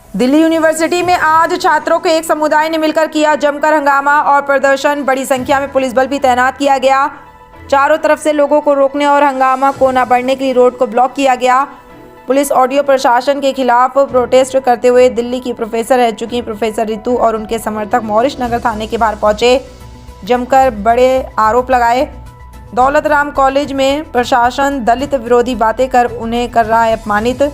Delhi university में आज छात्रों के एक समुदाय ने मिलकर किया जमकर हंगामा और प्रदर्शन। बड़ी संख्या में पुलिस बल भी तैनात किया गया। चारों तरफ से लोगों को रोकने और हंगामा को न बढ़ने के लिए रोड को ब्लॉक किया गया। पुलिस ऑडियो प्रशासन के खिलाफ प्रोटेस्ट करते हुए दिल्ली की प्रोफेसर रह चुकी प्रोफेसर रितु और उनके समर्थक मॉरिश नगर थाने के बाहर पहुंचे, जमकर बड़े आरोप लगाए। दौलत राम कॉलेज में प्रशासन दलित विरोधी बातें कर उन्हें कर रहा है अपमानित।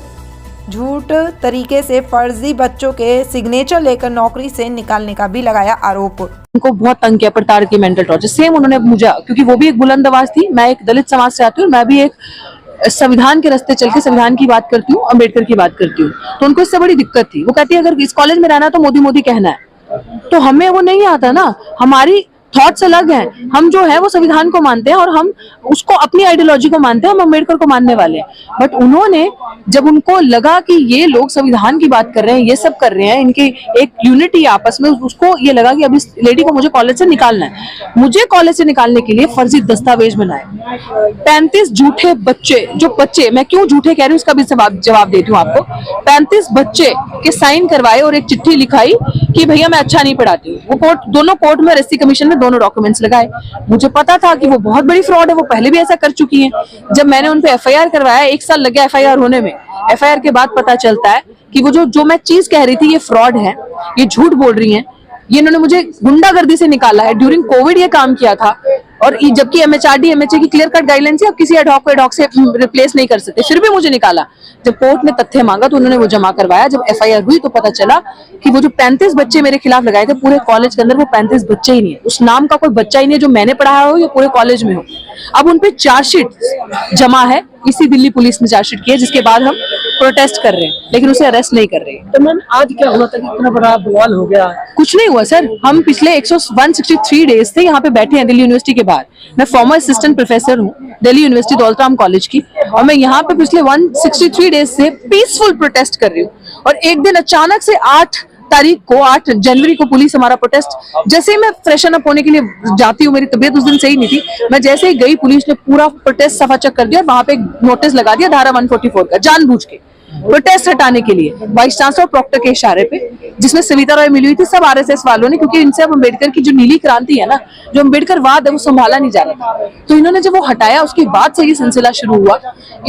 झूठ तरीके से फर्जी बच्चों के सिग्नेचर लेकर नौकरी से निकालने का भी लगाया आरोप। उनको बहुत तंग किया, प्रताड़ित मेंटल टॉर्चर सेम उन्होंने मुझे, क्योंकि वो भी एक बुलंद आवाज थी, मैं एक दलित समाज से आती हूँ, मैं भी एक संविधान के रास्ते चल के संविधान की बात करती हूँ, अम्बेडकर की बात करती हूँ। तो उनको इससे बड़ी दिक्कत थी। वो कहती है अगर इस कॉलेज में रहना है तो मोदी मोदी कहना है, तो हमें वो नहीं आता ना। हमारी थॉट्स अलग हैं। हम जो है वो संविधान को मानते हैं और हम उसको अपनी आइडियोलॉजी को मानते हैं, हम अम्बेडकर को मानने वाले हैं। बट उन्होंने, जब उनको लगा कि ये लोग संविधान की बात कर रहे हैं, ये सब कर रहे हैं, इनकी एक यूनिटी आपस में, उसको ये लगा कि अब इस लेडी को मुझे कॉलेज से निकालना है। मुझे कॉलेज से निकालने के लिए फर्जी दस्तावेज बनाए, 35 झूठे बच्चे, जो बच्चे, मैं क्यों झूठे कह रही हूँ उसका भी जवाब देती हूँ आपको। 35 बच्चे के साइन करवाए और एक चिट्ठी लिखाई कि भैया मैं अच्छा नहीं पढ़ाती हूँ। वो दोनों कोर्ट में, एससी कमीशन में दोनों डॉक्यूमेंट्स लगाए। मुझे पता था कि वो बहुत बड़ी फ्रॉड है, वो पहले भी ऐसा कर चुकी हैं। जब मैंने उन पे एफआईआर करवाया, 1 साल लग गया एफआईआर होने में। एफआईआर के बाद पता चलता है कि वो जो मैं चीज कह रही थी ये फ्रॉड है, ये झूठ बोल रही हैं, ये इन्होंने मुझे गुंडागर्दी से निकाला है। ड्यूरिंग कोविड ये काम किया था, और जबकि एमएचआरडी एमएचए की क्लियर कट गाइडलाइन थी, अब किसी एडहॉक से रिप्लेस नहीं कर सकते, फिर भी मुझे निकाला। जब कोर्ट में तथ्य मांगा तो उन्होंने वो जमा करवाया। जब एफआईआर हुई तो पता चला कि वो जो 35 बच्चे मेरे खिलाफ लगाए थे, पूरे कॉलेज के अंदर वो 35 बच्चे ही नहीं है, उस नाम का कोई बच्चा ही नहीं है जो मैंने पढ़ाया हो या पूरे कॉलेज में हो। अब उन पे चार्जशीट जमा है, इसी दिल्ली पुलिस ने चार्जशीट की है, जिसके बाद हम प्रोटेस्ट कर रहे हैं, लेकिन उसे अरेस्ट नहीं कर रहे हैं। तो मैम आज क्या हुआ था कि इतना बड़ा बवाल हो गया? कुछ नहीं हुआ सर, हम पिछले 163 डेज थे यहाँ पे बैठे हैं दिल्ली यूनिवर्सिटी के बाहर। मैं फॉर्मर असिस्टेंट प्रोफेसर हूँ दिल्ली यूनिवर्सिटी दौलत राम कॉलेज की, और मैं यहाँ पे पिछले 163 डेज से पीसफुल प्रोटेस्ट कर रही हूँ। और एक दिन अचानक से 8 तारीख को, 8 जनवरी को पुलिस हमारा प्रोटेस्ट, जैसे ही मैं फ्रेशन अप होने के लिए जाती हूँ, मेरी तबीयत उस दिन सही नहीं थी, मैं जैसे ही गई पुलिस ने पूरा प्रोटेस्ट सफाचक कर दिया। वहां पे नोटिस लगा दिया धारा 144 का, जानबूझ के प्रोटेस्ट हटाने के लिए, वाइस चांसलर प्रॉक्टर के इशारे पे, जिसमें सविता रॉय मिली हुई थी, सब आरएसएस वालों ने, क्योंकि इनसे अब अम्बेडकर की जो नीली क्रांति है ना, जो अम्बेडकर वाद है, वो संभाला नहीं जा रहा था। तो इन्होंने जब वो हटाया, उसके बाद से ये सिलसिला शुरू हुआ।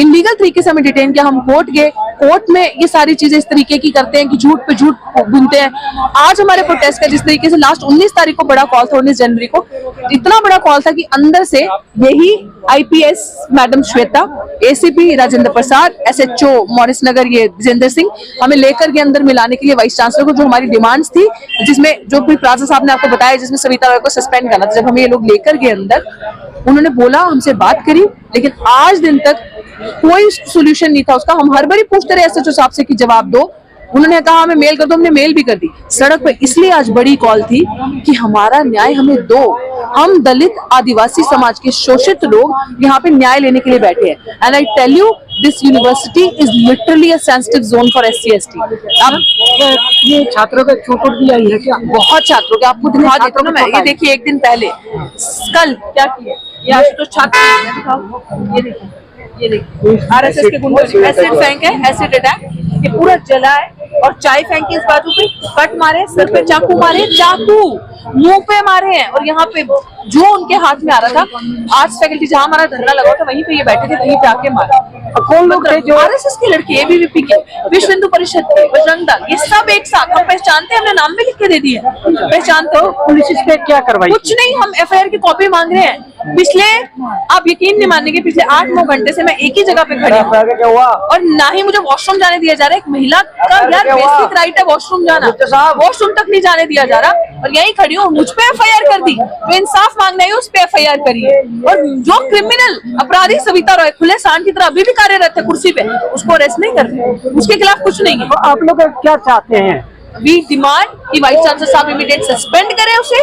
इनलीगल तरीके से हमें डिटेन किया, हम कोर्ट गए, कोर्ट में ये सारी चीजें इस तरीके की करते हैं कि झूठ पे झूठ बुनते हैं। आज हमारे प्रोटेस्ट का जिस तरीके से लास्ट 19 तारीख को बड़ा कॉल था, 19 जनवरी को इतना बड़ा कॉल था कि अंदर से यही IPS madam Shweta, ACP Rajendra Prasad, SHO Maurice Nagar ये विजेंद्र सिंह हमें लेकर के अंदर मिलाने के लिए वाइस चांसलर को, जो हमारी डिमांड्स थी, जिसमें जो भी प्लाजा साहब ने आपको बताया, जिसमें सविता रॉय को सस्पेंड करना था, जब हमें ये लोग लेकर गए अंदर, उन्होंने बोला, हमसे बात करी, लेकिन आज दिन तक कोई सोल्यूशन नहीं था उसका। हम हर बारी पूछते रहे एसएचओ साहब से कि जवाब दो, उन्होंने कहा हमें मेल कर दो, हमने मेल भी कर दी। सड़क पे इसलिए आज बड़ी कॉल थी कि हमारा न्याय हमें दो। हम दलित आदिवासी समाज के शोषित लोग यहाँ पे न्याय लेने के लिए बैठे हैं। And I tell you, this university is literally a sensitive zone for SC/ST। अब ये छात्रों का चोट भी आई है क्या? बहुत छात्रों के, आपको दिखा देता हूँ ना मैं, ये देखिए एक दिन पहले, कल क्या किया ये आशुतोष छात्र, ये देखिए आरएसएस के गुंडों ने एसिड फेंक है, एसिड अटैक, ये पूरा जला है, और चाय फेंकी इस बाजू पे, कट मारे, सर पे चाकू मारे, चाकू मुंह पे मारे हैं, और यहाँ पे जो उनके हाथ में आ रहा था, आर्ट्स फैकल्टी जहाँ हमारा धरना लगा था वहीं पे ये बैठे थे, वहीं पे आके मारा। कौन लोग थे? जो आरएसएस के लड़के, एबीवीपी के, विश्व हिंदू परिषद के, बजरंग दल, ये सब एक साथ। हम पहचानते हैं, हमने नाम भी लिख के दे दिए, पहचानते हो। पुलिस इस पे क्या करवाई? कुछ नहीं, हम एफआईआर की कॉपी मांग रहे हैं। पिछले, आप यकीन नहीं मानेंगे, पिछले 8-9 घंटे से मैं एक ही जगह पे खड़ी हूँ, और ना ही मुझे वॉशरूम जाने दिया जा रहा है। एक महिला का यार बेसिक राइट है वॉशरूम जाना, वॉशरूम तक नहीं जाने दिया जा रहा, और यही खड़ी हूँ। मुझ पे एफआईआर कर दी, जो इंसाफ मांगना है उस पे एफआईआर करिए। और जो क्रिमिनल अपराधी सविता रॉय खुले सांड की तरह अभी भी कार्यरत है कुर्सी पे, उसको अरेस्ट नहीं करते, उसके खिलाफ कुछ नहीं है। आप लोग क्या चाहते हैं? वी डिमांड कि वाइस चांसलर साहब इमीडिएट सस्पेंड करें उसे,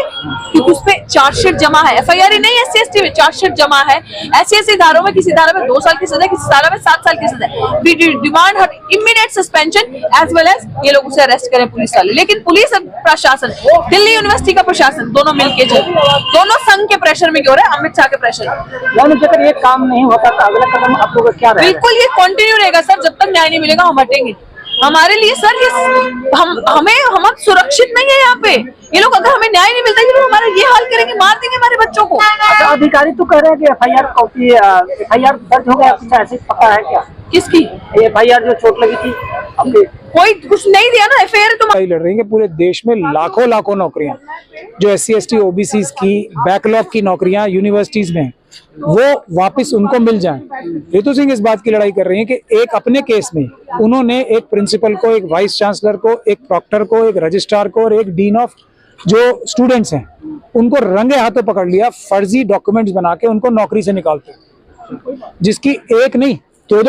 क्योंकि उस पे चार्जशीट जमा है। एफआईआर ही नहीं, SC/ST में चार्जशीट जमा है। ऐसी धारों में, किसी धारा में 2 साल की सजा, किसी धारा में 7 साल की सजा। We demand her immediate suspension as well as ये लोग उसे अरेस्ट करें, पुलिस वाले। लेकिन पुलिस प्रशासन, दिल्ली यूनिवर्सिटी का प्रशासन, दोनों मिलके चल, दोनों संघ के प्रेशर में क्यों रहे, अमित शाह के प्रेशर। अगर ये काम नहीं होता तो अगला कदम आप लोग क्या रहेगा? बिल्कुल ये कंटिन्यू रहेगा सर, जब तक न्याय नहीं मिलेगा हम हटेंगे। हमारे लिए सर ये हम सुरक्षित नहीं है यहाँ पे। ये लोग अगर हमें न्याय नहीं मिलता, ये लोग हमारा ये हाल करेंगे, मार देंगे हमारे बच्चों को। अच्छा, अधिकारी तो कह रहे हैं कि एफआईआर दर्ज हो गया, कुछ ऐसे पता है क्या? किसकी एफआईआर जो चोट लगी थी आपके? कोई कुछ नहीं दिया ना, एफआईआर तो लड़ रही है कि पूरे देश में लाखों नौकरियां जो SC ST OBCs की बैकलॉग की नौकरियां यूनिवर्सिटीज में हैं, वो वापस उनको मिल जाएं। रितु सिंह इस बात की लड़ाई कर रही हैं कि एक अपने केस में उन्होंने एक प्रिंसिपल को, एक वाइस चांसलर को, एक प्रॉक्टर को, एक रजिस्ट्रार को और एक डीन ऑफ जो स्टूडेंट्स हैं उनको रंगे हाथों पकड़ लिया, फर्जी डॉक्यूमेंट्स बना के उनको नौकरी से निकालते, जिसकी एक नहीं दो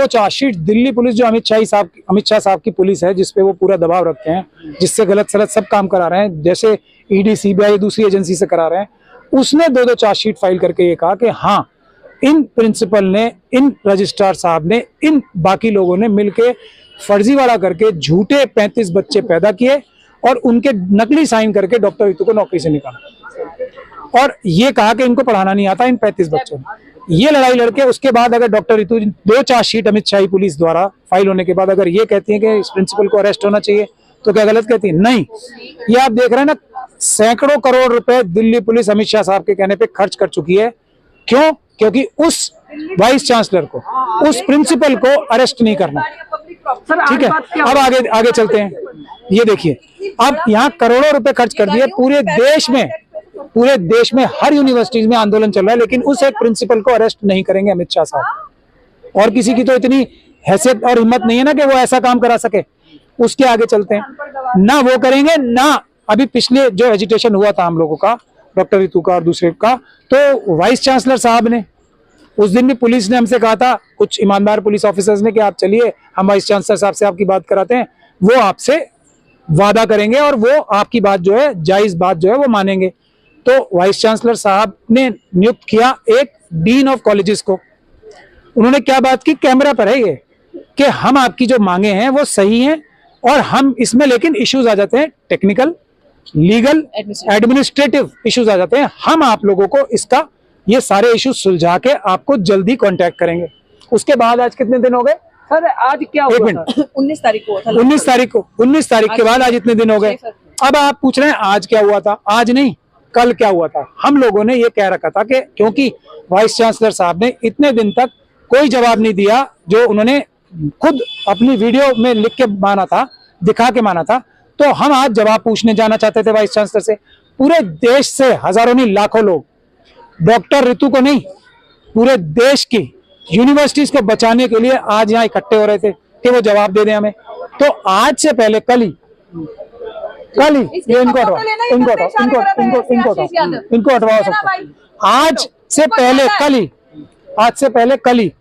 चार्जशीट दिल्ली पुलिस जो अमित शाह साहब की पुलिस है, जिसपे वो पूरा दबाव रखते हैं, जिससे गलत सलत सब काम करा रहे हैं, जैसे ED CBI दूसरी एजेंसी से करा रहे हैं, उसने दो चार्जशीट फाइल करके ये कहा कि हाँ, इन प्रिंसिपल ने, इन रजिस्ट्रार साहब ने, इन बाकी लोगों ने मिलके फर्जीवाड़ा करके झूठे 35 बच्चे पैदा किए और उनके नकली साइन करके डॉक्टर रितु को नौकरी से निकाला और ये कहा कि इनको पढ़ाना नहीं आता इन 35 बच्चों ने। ये लड़ाई लड़के उसके बाद अगर डॉक्टर रितु दो चार्जशीट अमित शाही पुलिस द्वारा फाइल होने के बाद अगर ये कहती है कि इस प्रिंसिपल को अरेस्ट होना चाहिए, तो क्या गलत कहती है? नहीं। ये आप देख रहे हैं ना, सैकड़ों करोड़ रुपए दिल्ली पुलिस अमित शाह साहब के कहने पे खर्च कर चुकी है। क्यों? क्योंकि उस वाइस चांसलर को, उस प्रिंसिपल को अरेस्ट नहीं करना। ठीक है, अब आगे चलते हैं। ये देखिए, अब यहाँ करोड़ों रुपए खर्च कर दिए, पूरे देश में हर यूनिवर्सिटीज में आंदोलन चल रहा है, लेकिन उस एक प्रिंसिपल को अरेस्ट नहीं करेंगे अमित शाह साहब। और किसी की तो इतनी हैसियत और हिम्मत नहीं है ना कि वो ऐसा काम करा सके। उसके आगे चलते हैं, ना वो करेंगे, ना अभी पिछले जो एजिटेशन हुआ था हम लोगों का, डॉक्टर रितु का और दूसरे का, तो वाइस चांसलर साहब ने उस दिन भी पुलिस ने हमसे कहा था, कुछ ईमानदार पुलिस ऑफिसर्स ने, कि आप चलिए हम वाइस चांसलर साहब से आपकी बात कराते हैं, वो आपसे वादा करेंगे और वो आपकी बात जो है, जायज बात जो है वो मानेंगे। तो वाइस चांसलर साहब ने नियुक्त किया एक डीन ऑफ कॉलेजेस को। उन्होंने क्या बात की, कैमरा पर है ये, कि हम आपकी जो मांगे हैं वो सही हैं और हम इसमें, लेकिन इश्यूज आ जाते हैं, टेक्निकल, लीगल, एडमिनिस्ट्रेटिव इश्यूज आ जाते हैं, हम आप लोगों को इसका ये सारे इश्यूज सुलझा के आपको जल्दी कांटेक्ट करेंगे। उसके बाद आज कितने दिन हो गए सर? आज क्या हुआ? 1 मिनट, 19 तारीख को 19 तारीख के बाद आज इतने दिन हो गए। अब आप पूछ रहे हैं आज क्या हुआ था? आज नहीं, कल क्या हुआ था। हम लोगों ने ये कह रखा था कि क्योंकि वाइस चांसलर साहब ने इतने दिन तक कोई जवाब नहीं दिया, जो उन्होंने खुद अपनी वीडियो में लिख के माना था, दिखा के माना था, तो हम आज जवाब पूछने जाना चाहते थे वाइस चांसलर से। पूरे देश से हजारों नहीं लाखों लोग, डॉक्टर रितु को नहीं, पूरे देश की यूनिवर्सिटीज को बचाने के लिए आज यहाँ इकट्ठे हो रहे थे कि वो जवाब दे दें हमें। तो आज से पहले कल ही ये इनको हटवाओ सबको। आज से पहले कल ही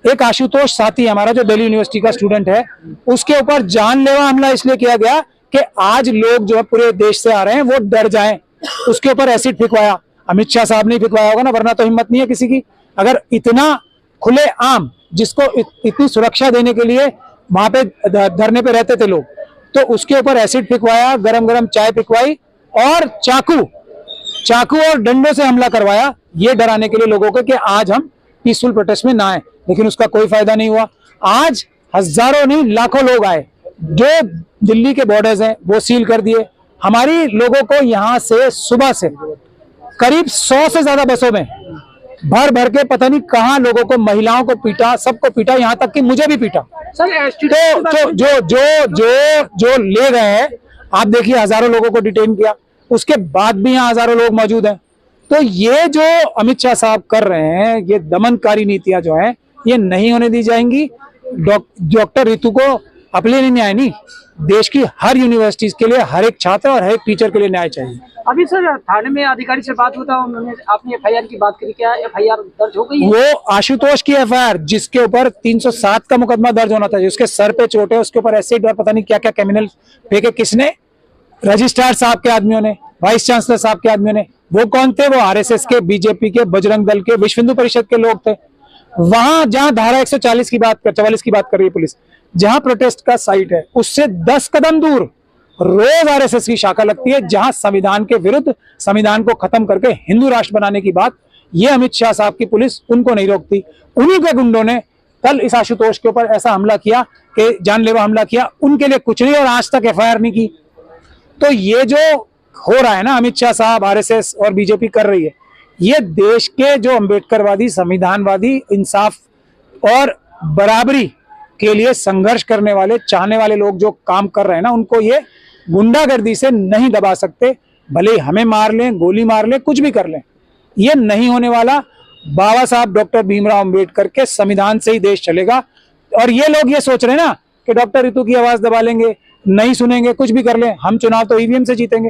एक आशुतोष साथी हमारा जो दिल्ली यूनिवर्सिटी का स्टूडेंट है, उसके ऊपर जानलेवा हमला इसलिए किया गया कि आज लोग जो है पूरे देश से आ रहे हैं वो डर जाएं। उसके ऊपर एसिड फेंकवाया, अमित शाह साहब ने फेंकवाया होगा ना, वरना तो हिम्मत नहीं है किसी की। अगर इतना खुले आम, जिसको इतनी सुरक्षा देने के लिए वहां पे धरने पे रहते थे लोग, तो उसके ऊपर एसिड फेंकवाया, गरम चाय फेंकवाई और चाकू और डंडों से हमला करवाया, ये डराने के लिए लोगों को कि आज हम पीसफुल प्रोटेस्ट में ना आए। लेकिन उसका कोई फायदा नहीं हुआ। आज हजारों नहीं लाखों लोग आए। जो दिल्ली के बॉर्डर्स हैं वो सील कर दिए। हमारी लोगों को यहाँ से सुबह से करीब 100 से ज्यादा बसों में भर के पता नहीं कहाँ लोगों को, महिलाओं को पीटा, सबको पीटा, यहाँ तक कि मुझे भी पीटा। तो जो ले गए हैं, आप देखिए हजारों लोगों को डिटेन किया, उसके बाद भी यहाँ हजारों लोग मौजूद हैं। तो ये जो अमित शाह साहब कर रहे हैं, ये दमनकारी नीतियां जो हैं, ये नहीं होने दी जाएंगी। डॉक्टर रितु को अपने लिए न्याय नहीं, देश की हर यूनिवर्सिटीज के लिए हर एक छात्र और हर एक टीचर के लिए न्याय चाहिए। अभी सर थाने में अधिकारी से बात हुआ, उन्होंने आपने एफआईआर की बात करी, क्या एफआईआर दर्ज हो गई है? वो आशुतोष की एफआईआर, जिसके ऊपर 307 का मुकदमा दर्ज होना था, जिसके सर पे चोट है, उसके ऊपर एसिड और पता नहीं क्या क्या केमिकल फेंके, किसने? रजिस्ट्रार साहब के आदमियों ने, वाइस चांसलर साहब के आदमियों ने। वो कौन थे? वो आरएसएस के, बीजेपी के, बजरंग दल के, विश्व हिंदू परिषद के लोग थे। वहां जहां धारा 144 की बात 44 की बात कर रही है पुलिस, जहां प्रोटेस्ट का साइट है, उससे 10 कदम दूर रोज आरएसएस की शाखा लगती है, जहां संविधान के विरुद्ध, संविधान को खत्म करके हिंदू राष्ट्र बनाने की बात, ये अमित शाह साहब की पुलिस उनको नहीं रोकती। उन्हीं के गुंडों ने कल इस आशुतोष के ऊपर ऐसा हमला किया कि जानलेवा हमला किया, उनके लिए कुछ नहीं और आज तक एफआईआर नहीं की। तो ये जो हो रहा है ना, अमित शाह साहब, आरएसएस और बीजेपी कर रही है, ये देश के जो अम्बेडकरवादी, संविधानवादी, इंसाफ और बराबरी के लिए संघर्ष करने वाले, चाहने वाले लोग जो काम कर रहे हैं ना, उनको ये गुंडागर्दी से नहीं दबा सकते। भले ही हमें मार लें, गोली मार लें, कुछ भी कर लें, ये नहीं होने वाला। बाबा साहब डॉक्टर भीमराव अंबेडकर के संविधान से ही देश चलेगा। और ये लोग ये सोच रहे हैं ना कि डॉक्टर रितु की आवाज दबा लेंगे, नहीं सुनेंगे, कुछ भी कर लें, हम चुनाव तो ईवीएम से जीतेंगे।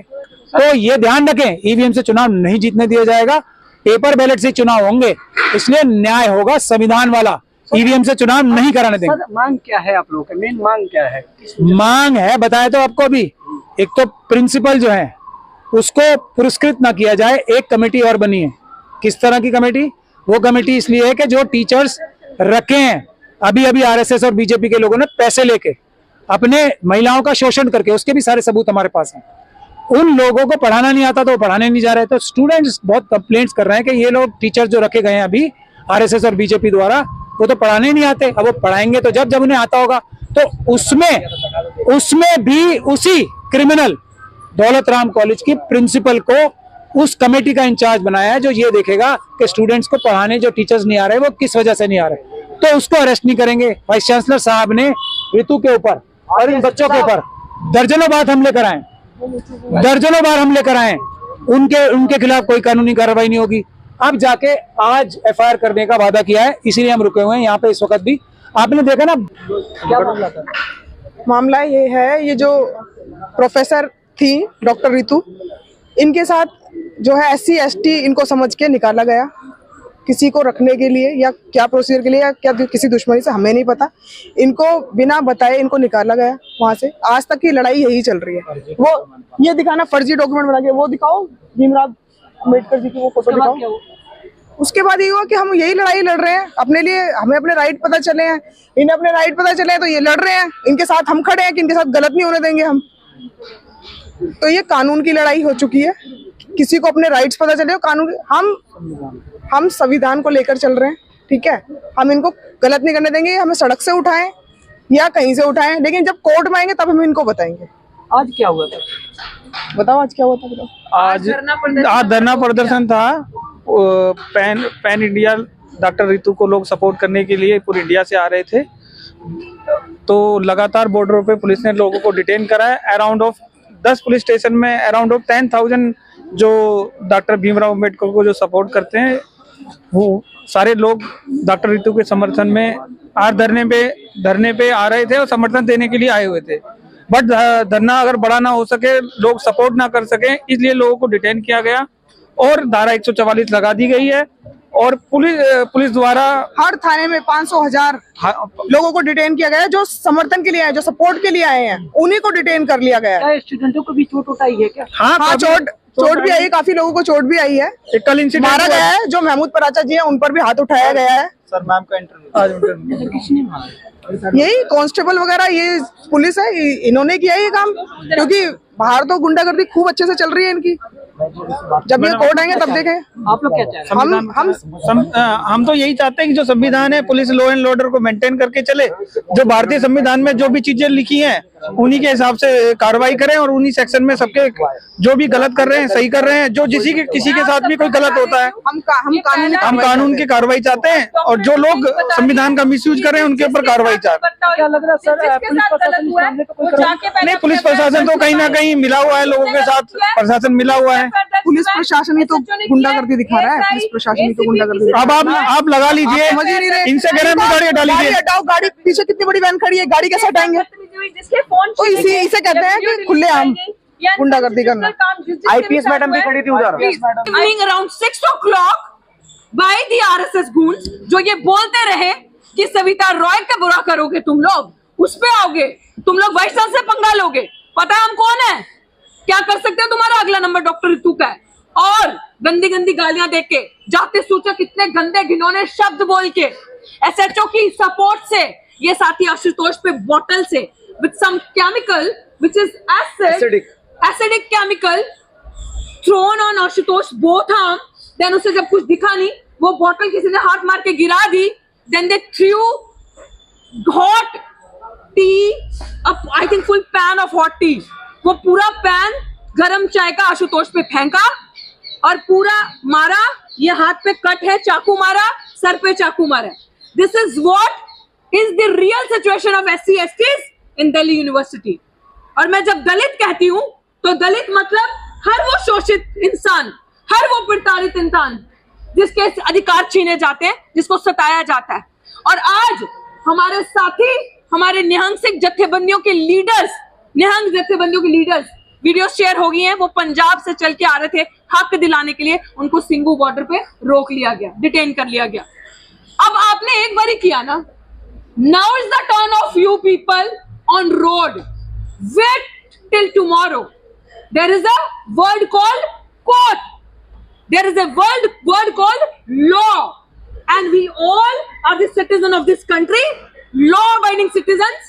तो ये ध्यान रखें, ईवीएम से चुनाव नहीं जीतने दिया जाएगा, पेपर बैलेट से चुनाव होंगे, इसलिए न्याय होगा संविधान वाला, ईवीएम से चुनाव नहीं कराने देंगे। सर, मांग क्या है आप लोगों की? मेन मांग क्या है? मांग है, बताया तो आपको अभी, एक तो प्रिंसिपल जो है उसको पुरस्कृत ना किया जाए। एक कमेटी और बनी है। किस तरह की कमेटी? वो कमेटी इसलिए है कि जो टीचर्स रखे हैं अभी अभी आरएसएस और बीजेपी के लोगों ने पैसे लेके अपने महिलाओं का शोषण करके, उसके भी सारे सबूत हमारे पास हैं, उन लोगों को पढ़ाना नहीं आता तो वो पढ़ाने नहीं जा रहे। तो स्टूडेंट्स बहुत कंप्लेंट्स कर रहे हैं कि ये लोग टीचर जो रखे गए हैं अभी आरएसएस और बीजेपी द्वारा, वो तो पढ़ाने ही नहीं आते। अब वो पढ़ाएंगे तो जब उन्हें आता होगा। तो उसमें भी उसी क्रिमिनल दौलत राम कॉलेज की प्रिंसिपल को उस कमेटी का इंचार्ज बनाया है जो ये देखेगा कि स्टूडेंट्स को पढ़ाने जो टीचर्स नहीं आ रहे वो किस वजह से नहीं आ रहे। तो उसको अरेस्ट नहीं करेंगे। वाइस चांसलर साहब ने ऋतु के ऊपर और इन बच्चों के ऊपर दर्जनों बार हमले कराए, उनके खिलाफ कोई कानूनी कार्रवाई नहीं होगी। अब जाके आज एफआईआर करने का वादा किया है, इसीलिए हम रुके हुए हैं यहाँ पे इस वक्त भी। आपने देखा ना क्या मामला था? मामला ये है, ये जो प्रोफेसर थी डॉक्टर रितु, इनके साथ जो है SC ST इनको समझ के निकाला गया, किसी को रखने के लिए या क्या प्रोसीजर के लिए या क्या किसी दुश्मनी से, हमें नहीं पता। इनको बिना बताए इनको निकाला गया वहां से। आज तक की लड़ाई यही चल रही है। वो ये दिखाना फर्जी डॉक्यूमेंट बना के, वो दिखाओ भीमराव अम्बेडकर जी की वो फोटो दिखाओ। उसके बाद ये हुआ कि हम यही लड़ाई लड़ रहे हैं अपने लिए, हमें अपने राइट पता चले हैं, इन्हें अपने राइट पता चले हैं, तो ये लड़ रहे हैं, इनके साथ हम खड़े हैं कि इनके साथ गलत नहीं होने देंगे हम। तो ये कानून की लड़ाई हो चुकी है। किसी को अपने राइट्स पता चले, कानून, हम संविधान को लेकर चल रहे हैं, ठीक है। हम इनको गलत नहीं करने देंगे, हमें सड़क से उठाएं या कहीं से उठाएं, लेकिन जब कोर्ट में आएंगे तब हम इनको बताएंगे। आज क्या हुआ था? बताओ आज क्या हुआ था, बताओ। आज धरना प्रदर्शन था। पैन इंडिया डॉक्टर रितु को लोग सपोर्ट करने के लिए पूरे इंडिया से आ रहे थे। तो लगातार बॉर्डरों पे पुलिस ने लोगों को डिटेन करा है। अराउंड ऑफ 10 पुलिस स्टेशन में अराउंड ऑफ 10,000 जो डॉक्टर भीमराव अम्बेडकर को जो सपोर्ट करते हैं, वो सारे लोग डॉक्टर रितु के समर्थन में आज धरने पे आ रहे थे और समर्थन देने के लिए आए हुए थे। बट धरना अगर बड़ा ना हो सके, लोग सपोर्ट ना कर सके, इसलिए लोगों को डिटेन किया गया और धारा 144 लगा दी गई है। और पुलिस द्वारा हर थाने में 500,000 लोगों को डिटेन किया गया है, जो समर्थन के लिए आए, जो सपोर्ट के लिए आए हैं, उन्हीं को डिटेन कर लिया गया है। क्या स्टूडेंटों को भी चोट आई है क्या? हाँ, चोट भी आई है, काफी लोगों को चोट भी आई है। कल इंसिडेंट मारा गया है, जो महमूद पराचा जी हैं उन पर भी हाथ उठाया गया है। सर मैम का इंटरव्यू किसने मारा? यही कांस्टेबल वगैरह, ये पुलिस है, इन्होंने किया ये काम, क्योंकि बाहर तो गुंडागर्दी खूब अच्छे से चल रही है इनकी। जब ये कोर्ट आएंगे तब देखें। आप लोग क्या चाह रहे हैं? हम तो यही चाहते हैं कि जो संविधान है, पुलिस लॉ एंड ऑर्डर को मेंटेन करके चले। जो भारतीय संविधान में जो भी चीजें लिखी हैं उन्हीं के हिसाब से कार्रवाई करें और उन्हीं सेक्शन में सबके जो भी गलत कर रहे हैं सही कर रहे हैं। जो किसी के साथ भी कोई गलत होता है, हम कानून की कार्रवाई चाहते हैं और जो लोग संविधान का मिसयूज कर रहे हैं उनके ऊपर कार्रवाई चाहते हैं। क्या लग रहा है सर, पुलिस प्रशासन इस मामले को कोई नहीं, पुलिस प्रशासन तो कहीं ना कहीं मिला हुआ है, लोगों के साथ प्रशासन मिला हुआ है। पुलिस प्रशासन ही तो गुंडागर्दी दिखा रहा है। पुलिस प्रशासन ही तो गुंडागर्दी। अब आप लगा लीजिए, इनसे गैर गाड़ी हटा लीजिए। हटाओ गाड़ी, पीछे कितनी बड़ी वैन खड़ी है, गाड़ी कैसे हटाएंगे? तो इसे कहते हैं कि खुलेआम गुंडागर्दी करना। IPS मैडम भी खड़ी थी उधर। Around 6 o'clock by the RSS goons, जो ये बोलते रहे कि सविता रॉय का बुरा करोगे तुम लोग, उस पे आओगे तुम लोग, वाइस चांसलर से पंगा लोगे। पता है हम कौन है, क्या कर सकते हो? तुम्हारा अगला नंबर डॉक्टर रितु का है। और गंदी गंदी गालियां देके के जाते सोचा कितने गंदे घिनौने शब्द बोल के SHO की सपोर्ट से ये साथी आशुतोष पे बोतल से with some chemical which is acidic chemical thrown on Ashutosh both arms। then उसे जब कुछ दिखा नहीं, वो बोतल किसी ने हाथ मार के गिरा दी। then they threw hot T, I think full pan of hot T, वो पूरा पैन गरम चाय का आशुतोष पे फेंका और पूरा मारा। ये हाथ पे कट है, चाकू मारा, सर पे चाकू मारा। This is what is the real situation of SC/STs in Delhi university. और मैं जब दलित कहती हूं तो दलित मतलब हर वो शोषित इंसान, हर वो प्रताड़ित इंसान जिसके अधिकार छीने जाते हैं, जिसको सताया जाता है। और आज हमारे साथी, हमारे निहंग सिख जत्थेबंदियों के लीडर्स, निहंग जत्थेबंदियों के लीडर्स, वीडियो शेयर हो गई हैं, वो पंजाब से चल के आ रहे थे हक दिलाने के लिए, उनको सिंगू बॉर्डर पे रोक लिया गया, डिटेन कर लिया गया। अब आपने एक बारी किया ना, now is the turn of you people on road, wait till tomorrow. There is a word called court, there is a word called law, and we all are the citizen of this country, law abiding citizens,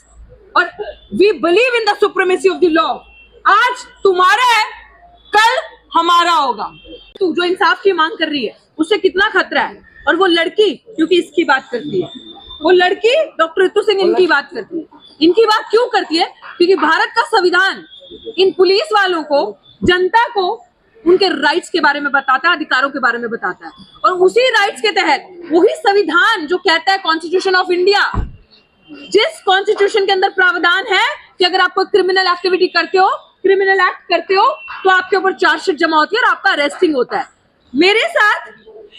और we believe in the supremacy of the law। आज तुम्हारा है, कल हमारा होगा। तू जो इंसाफ की मांग कर रही है उससे कितना खतरा है। और वो लड़की क्योंकि इसकी बात करती है, वो लड़की डॉक्टर रितु सिंह इनकी बात करती है। इनकी बात क्यों करती है? क्योंकि भारत का संविधान इन पुलिस वालों को, जनता को उनके राइट्स के बारे में बताता है, अधिकारों के बारे में बताता है। और उसी राइट्स के तहत वही संविधान जो कहता है, कॉन्स्टिट्यूशन ऑफ इंडिया, जिस कॉन्स्टिट्यूशन के अंदर प्रावधान है कि अगर आप कोई क्रिमिनल एक्टिविटी करते हो, क्रिमिनल एक्ट करते हो, तो आपके ऊपर चार्जशीट जमा होती है और आपका अरेस्टिंग होता है। मेरे साथ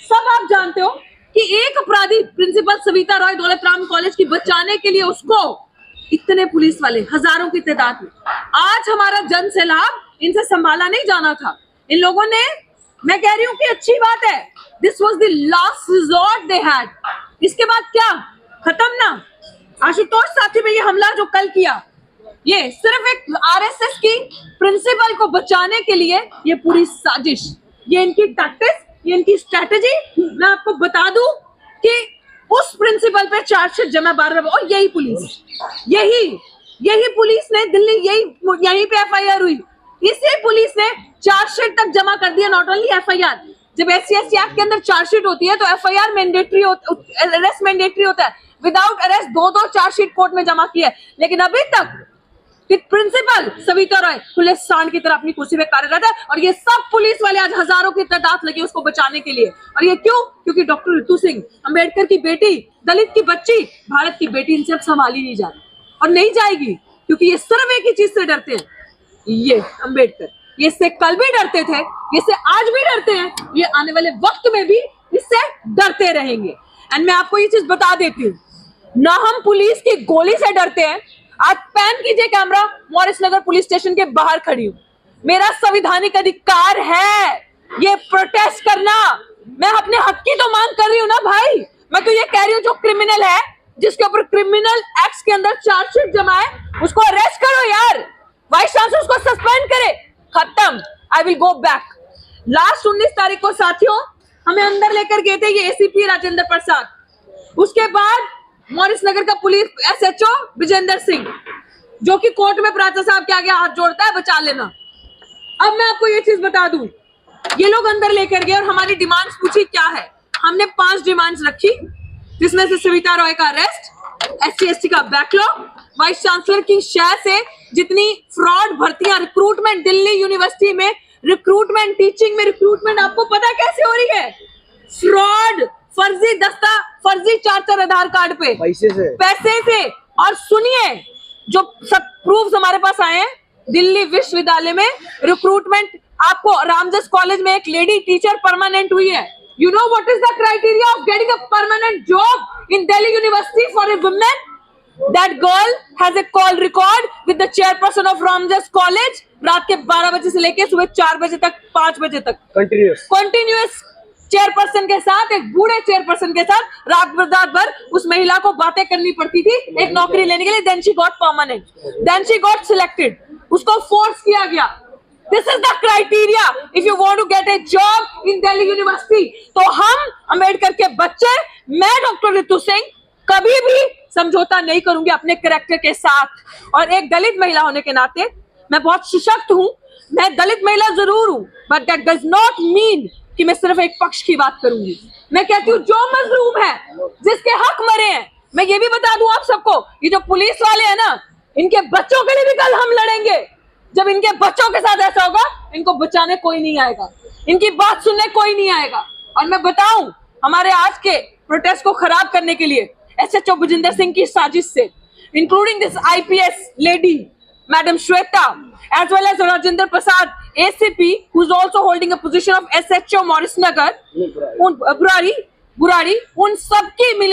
सब आप जानते हो कि एक अपराधी प्रिंसिपल सविता रॉय दौलत राम कॉलेज की बचाने के लिए उसको इतने पुलिस वाले हजारों की तादाद में, आज हमारा जन सैलाब, इनसे संभाला नहीं जाना था। इन लोगों ने, मैं कह रही हूं कि अच्छी बात है, this was the last resort they had. इसके बाद क्या खत्म ना? आशुतोष साथी पे ये हमला जो कल किया, ये सिर्फ एक RSS की प्रिंसिपल को बचाने के लिए ये पूरी साजिश, ये इनकी टैक्टिक्स, ये इनकी स्ट्रेटेजी। मैं आपको बता दूं कि उस प्रिंसिपल पे चार्जशीट जमा 12, और यही पुलिस ने दिल्ली, यही पे FIR हुई, इसी पुलिस ने चार्जशीट तक जमा कर दिया, नॉट ओनली FIR। जब SC/ST एक्ट के अंदर चार्जशीट होती है तो FIR मैंडेटरी, अरेस्ट मैंडेटरी होता है। विदाउट अरेस्ट 2 चार्जशीट कोर्ट में जमा की है, लेकिन अभी तक प्रिंसिपल सविता रॉय खुले सांड की तरह अपनी कुर्सी पे कार्यरत है। और ये सब पुलिस वाले आज हजारों की तादाद लगे उसको बचाने के लिए। और ये क्यों? क्योंकि डॉक्टर रितु सिंह, अंबेडकर की बेटी, दलित की बच्ची, भारत की बेटी, इनसे अब संभाली नहीं जा रही और नहीं जाएगी, क्योंकि ये सिर्फ एक ही चीज से डरते हैं, ये अंबेडकर। ये इससे कल भी डरते थे, ये इससे आज भी डरते हैं, ये आने वाले वक्त में भी इससे डरते रहेंगे। एंड मैं आपको ये चीज बता देती हूँ, ना हम पुलिस की गोली से डरते हैं। आज पैन कीजिए कैमरा, मॉरिस नगर पुलिस स्टेशन के बाहर खड़ी हूँ। मेरा संवैधानिक अधिकार है ये प्रोटेस्ट करना। मैं अपने हक की तो मांग कर रही हूँ ना भाई। मैं तो ये कह रही हूँ जो क्रिमिनल है, जिसके ऊपर क्रिमिनल एक्ट्स के अंदर चार्जशीट जमा है, उसको अरेस्ट करो यार, वाइस चांसलर उसको सस्पेंड करे, खत्म। I will go back. Last 19 तारीख को साथियों हमें अंदर लेकर गए थे ये ACP राजेंद्र प्रसाद। उसके बाद मॉरिस नगर का पुलिस SHO विजेंद्र सिंह, जो कि कोर्ट में प्राचा साहब के आगे हाथ जोड़ता है, बचा लेना। अब मैं आपको ये चीज बता दूं, ये लोग अंदर लेकर गए और हमारी डिमांड्स पूछी क्या है। हमने 5 डिमांड्स रखी, जिसमें से सविता रॉय का अरेस्ट, SC/ST का बैकलॉग, वाइस चांसलर की शय से जितनी फ्रॉड भर्तियां, रिक्रूटमेंट, दिल्ली यूनिवर्सिटी में रिक्रूटमेंट, टीचिंग में रिक्रूटमेंट, आपको पता कैसे हो रही है? फ्रॉड, फर्जी दस्ता, फर्जी 4 आधार कार्ड पे, पैसे से। और सुनिए, जो सब प्रूफ्स हमारे पास आए हैं, दिल्ली विश्वविद्यालय में रिक्रूटमेंट, आपको रामजस कॉलेज में एक लेडी टीचर परमानेंट हुई है। You know what is the criteria of getting a permanent job in Delhi University for a woman? That girl has a call record with the chairperson of Ramjas College, रात के 12 बजे से लेके सुबह 4 बजे तक, 5 बजे तक कंटिन्यूअस चेयरपर्सन के साथ, एक बूढ़े चेयरपर्सन के साथ रात भर उस महिला को बातें करनी पड़ती थी एक नौकरी लेने के लिए। Then she got permanent, then she got selected, उसको फोर्स किया गया। This is the criteria if you want to get a job in Delhi University। तो हम अंबेडकर के बच्चे, मैं डॉक्टर रितु सिंह कभी भी समझौता नहीं करूंगी अपने कैरेक्टर के साथ। और एक दलित महिला होने के नाते मैं बहुत सशक्त हूं, मैं दलित महिला जरूर हूं, but that does not mean कि मैं सिर्फ एक पक्ष की बात करूंगी। मैं कहती हूँ जो मजलूम है, जिसके हक मरे हैं, मैं ये भी बता दूं आप सबको, ये जो पुलिस वाले हैं ना, इनके बच्चों के लिए भी कल हम लड़ेंगे। जब इनके बच्चों के साथ ऐसा होगा, इनको बचाने कोई नहीं आएगा, इनकी बात सुनने कोई नहीं आएगा। और मैं बताऊं, हमारे आज के प्रोटेस्ट को खराब करने के लिए SHO भुजिंदर सिंह की साजिश से, including this IPS lady Madam Shweta, as well as Rajinder Prasad, ACP, who's also holding a position of SHO Morris Nagar, Burari, उन सबकी मिली